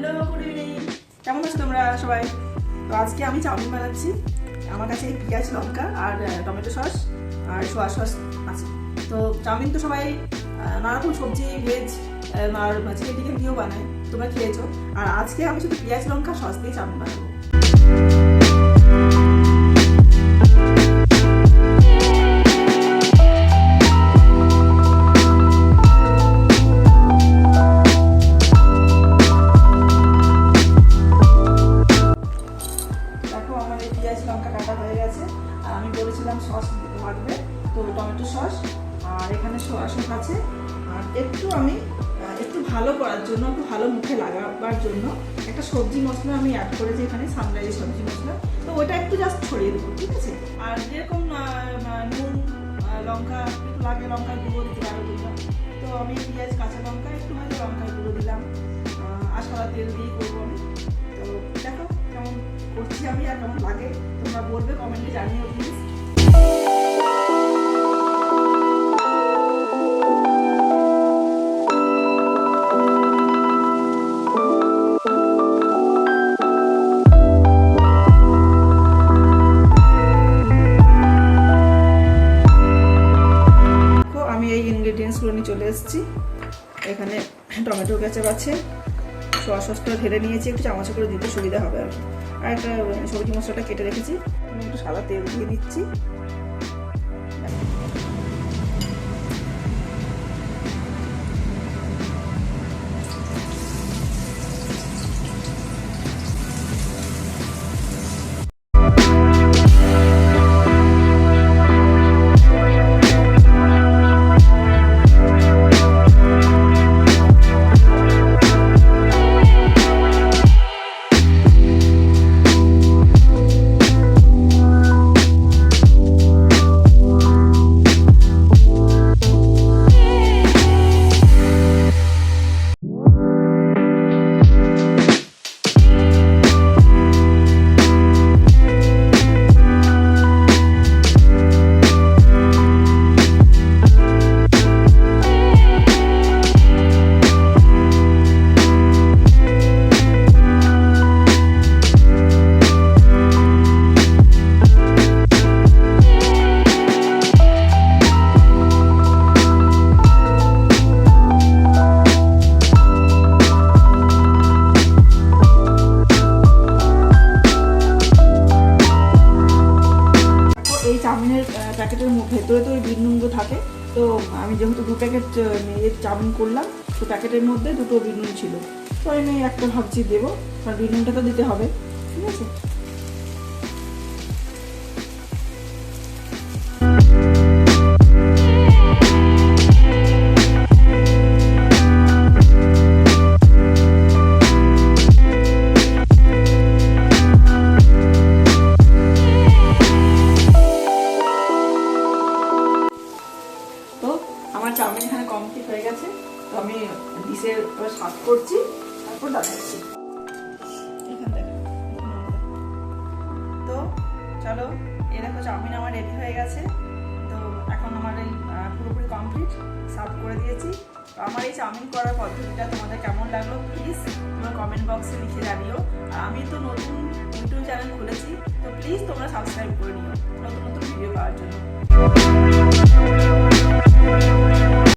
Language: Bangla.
Hello, good evening. কেমন আছো তোমরা সবাই? তো আজকে আমি চাউমিন বানাচ্ছি। আমার কাছে পেঁয়াজ, লঙ্কা আর টমেটো সস আর সোয়া সস আছে। তো চাউমিন তো সবাই নানারকম সবজি, ভেজ আর চিকেন টিকেন দিয়েও বানায়, তোমরা খেয়েছো। আর আজকে আমি শুধু পেঁয়াজ, লঙ্কা, সস দিয়ে চাউমিন বানাবো। পেঁয়াজ লঙ্কা কাটা হয়ে গেছে আর আমি বলেছিলাম সস লাগবে, তো টমেটো সস আর এখানে সোয়া সস আছে। আর আমি একটু ভালো করার জন্য, একটু ভালো মুখে লাগাবার জন্য একটা সবজি মশলা আমি অ্যাড করেছি এখানে, সানরাইজ সবজি মশলা। তো ওটা একটু জাস্ট ছড়িয়ে দেবো, ঠিক আছে? আর যেরকম নুন, লঙ্কা একটু লাগে, লঙ্কার গুঁড়ো দিতে পারো তোমরা। তো আমি পেঁয়াজ, কাঁচা লঙ্কা, একটু হয়তো লঙ্কার গুঁড়ো দিলাম আর সাদা তেল দিয়ে করবো আমি। তো দেখো কেমন করছি আমি আর কেমন লাগে তোমরা বলবে, কমেন্টে জানিও প্লিজ। আমি এই ইনগ্রেডিয়েন্টসগুলো নিয়ে চলে এসেছি। এখানে টমেটো কেচাপ আছে, সোয়া সসটা ঢেলে নিয়েছি, একটু চামচে করে দিতে সুবিধা হবে আর কি। আর একটা সবজি মশলাটা কেটে রেখেছি, আমি একটু সাদা তেল দিয়ে দিচ্ছি। এই চাউমিনের প্যাকেটের ভেতরে তো ওই বিট নুনগুলো থাকে। তো আমি যেহেতু 2 প্যাকেট চাউমিন করলাম, তো প্যাকেটের মধ্যে 2টো বিট নুন ছিল। তো আমি একটা ভাবছি দেবো, কারণ বিট নুনটা তো দিতে হবে, ঠিক আছে? আমার চাউমিন এখানে কমপ্লিট হয়ে গেছে। তো আমি ডিশের সার্ভ করছি, তারপর দেখাচ্ছি। এখানে দেখো। তো চলো, এই দেখো চাউমিন আমার রেডি হয়ে গেছে। তো এখন আমার এই পুরোপুরি কমপ্লিট, সার্ভ করে দিয়েছি। তো আমার এই চাউমিন করার পদ্ধতিটা তোমাদের কেমন লাগলো প্লিজ তোমরা কমেন্ট বক্সে লিখে জানিও। আর আমি তো নতুন ইউটিউব চ্যানেল খুলেছি, তো প্লিজ তোমরা সাবস্ক্রাইব করে নিও নতুন নতুন ভিডিও পাওয়ার জন্য।